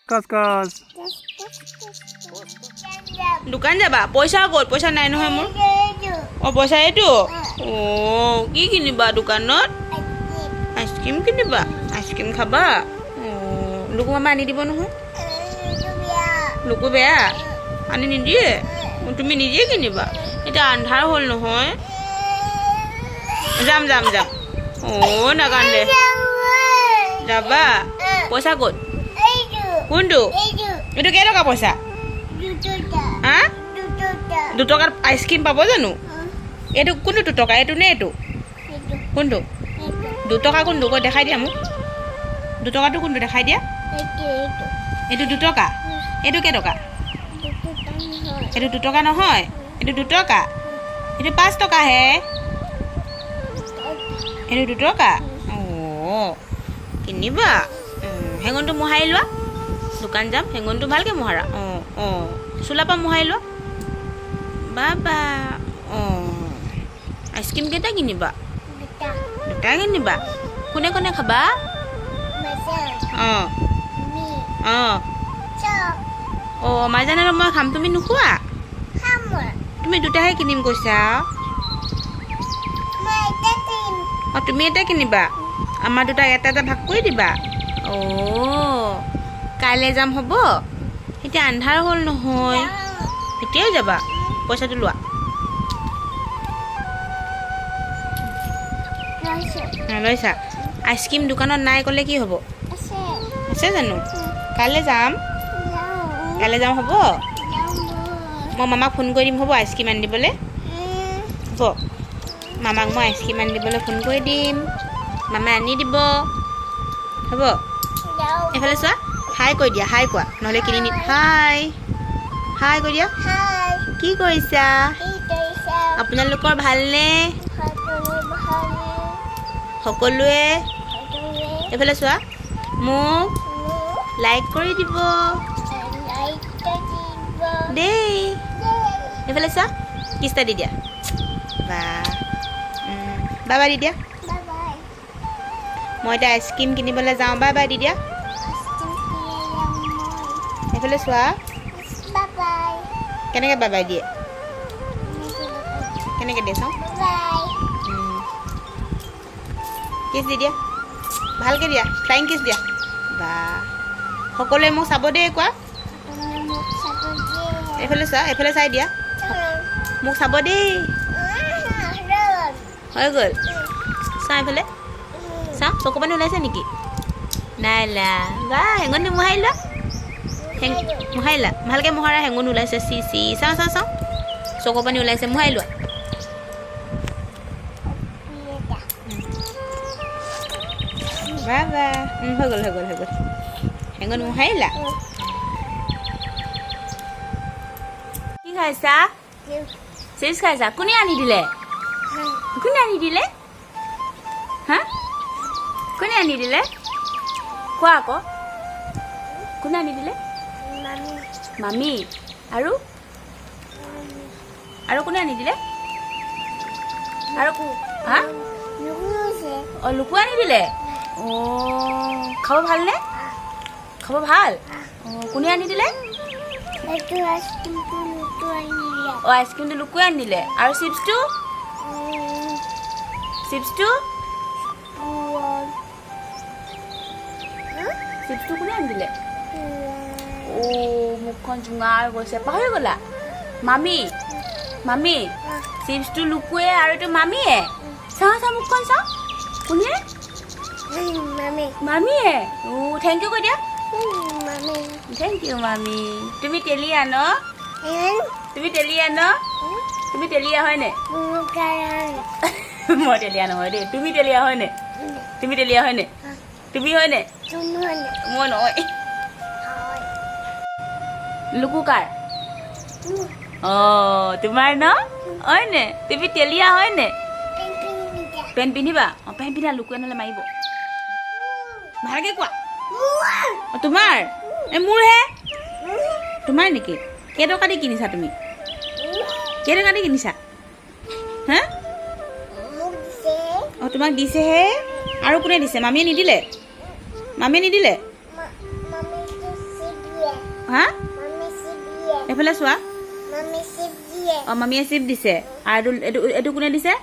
কচ কচ দোকান যাবা পইচা ক'ত পইচা নাই নহয় মোৰ অ পইচা এইটো অ কি কিনিবা দোকানত আইচক্ৰীম কিনিবা আইচক্ৰীম খাবা অ লোকু মামা আনি দিব নহয় লোকু বেয়া আনি নিদিয়ে তুমি নিজে কিনিবা এতিয়া আন্ধাৰ হ'ল নহয় যাম যাম যাম অ নাকান্দে যাবা পইচা ক'ত কোনটো এইটো কেইটকা পইচা হা 2 টকাত আইচক্ৰীম পাব জানো এইটো কোনটো 2 টকা এইটো নে এইটো কোনটো 2 টকা কোনটো কৈ দেখাই দিয়া মোক 2 টকাটো কোনটো দেখাই দিয়া এইটো 2 টকা এইটো কেইটকা এইটো 2 টকা নহয় এইটো 2 টকা এইটো 5 টকা হে এইটো 2 টকা অ কিনিবা হেঙনটো মোহাৰি লোৱা দোকান যাম হেঙনটো ভালকে মোহাৰা অ অ চোলা পৰা মোহাৰি লোৱা বাবা অ আইচক্ৰীম কেইটা কিনিবা দুটা কিনিবা কোনে কোনে খাবা অ অ অ মাইজান আৰু মই খাম তুমি নোখোৱা তুমি দুটাহে কিনিম কৈছা অ তুমি এটা কিনিবা আমাৰ দুটা এটা এটা ভাগ কৰি দিবা অ কাইলৈ যাম হ'ব এতিয়া আন্ধাৰ হ'ল নহয় এতিয়াই যাবা পইচাটো লোৱা লৈছা আইচক্ৰীম দোকানত নাই ক'লে কি হ'ব আছে জানো কাইলৈ যাম হ'ব মই মামাক ফোন কৰি দিম হ'ব আইচক্ৰীম আনি দিবলৈ হ'ব মামাক মই আইচক্ৰীম আনি দিবলৈ ফোন কৰি দিম মামাই আনি দিব হ'ব এইফালে চোৱা হাই কৈ দিয়া হাই কোৱা নহ'লে কিনি নি হাই কৈ দিয়া কি কৰিছা আপোনালোকৰ ভালনে সকলোৱে এইফালে চোৱা মোক লাইক কৰি দিব দেই এইফালে চোৱা কিষ্টা দি দিয়া বাই বাই দি দিয়া মই এতিয়া আইচক্ৰীম কিনিবলৈ যাওঁ বাই বাই দি দিয়া এইফালে চোৱা কেনেকৈ বাই বাই দিয়ে কেনেকৈ দিয়ে চাওঁ কিছ দি দিয়া ভালকৈ দিয়া ফ্লাইং কিছ দিয়া বা সকলোৱে মোক চাব দেই কোৱা এইফালে চোৱা এইফালে চাই দিয়া মোক চাব দেই হৈ গ'ল চাওঁ এইফালে চাওঁ চকু পানী ওলাইছে নেকি নাই লা বা হেঙনি মোহাৰি লোৱা মোহাৰিলা ভালকৈ মোহাৰা হেঙনি ওলাইছে চি চি চাওঁ চাওঁ চাওঁ চকু পানী ওলাইছে মোহাৰি লোৱা বাবা হৈ গ'ল হেঙনি মোহাৰিলা কি খাইছা চিপছ খাইছা কোনে আনি দিলে হা কোনে আনি দিলে কোৱা আকৌ কোনে আনি দিলে মামী আৰু কোনে আনি দিলে আৰু হা অ লোকু আনি দিলে অ খাব ভালনে খাব ভাল অ কোনে আনি দিলে অ আইচক্ৰীমটো লোকুৱে আনি দিলে আৰু চিপছটো কোনে আনি দিলে অ মুখখন জোঙাৰ গৈছে পাহৰি গ'লা মামী চিপছটো লোকুৱে আৰু এইটো মামীয়ে চাওঁ মুখখন চাওঁ কোনে মামীয়ে অ থেংক ইউ কৈ দিয়া থেংক ইউ মামী তুমি তেলীয়া ন তুমি তেলীয়া হয়নে মই তেলীয়া নহয় দেই তুমি তেলীয়া হয়নে তুমি হয়নে মই নহয় লোকু কাৰ অ তোমাৰ ন হয়নে তুমি তেলীয়া হয়নে পেণ্ট পিন্ধিবা অ পেণ্ট পিন্ধা লোকুৱে নহ'লে মাৰিব ভালকৈ কোৱা তোমাৰ মোৰহে তোমাৰ নেকি কেইটকা দি কিনিছা তুমি কেইটকা দি কিনিছা হা অ তোমাক দিছেহে আৰু কোনে দিছে মামীয়ে নিদিলে হা এইফালে চোৱা। অঁ মামীয়ে চিপ দিছে আৰু এইটো কোনে দিছে?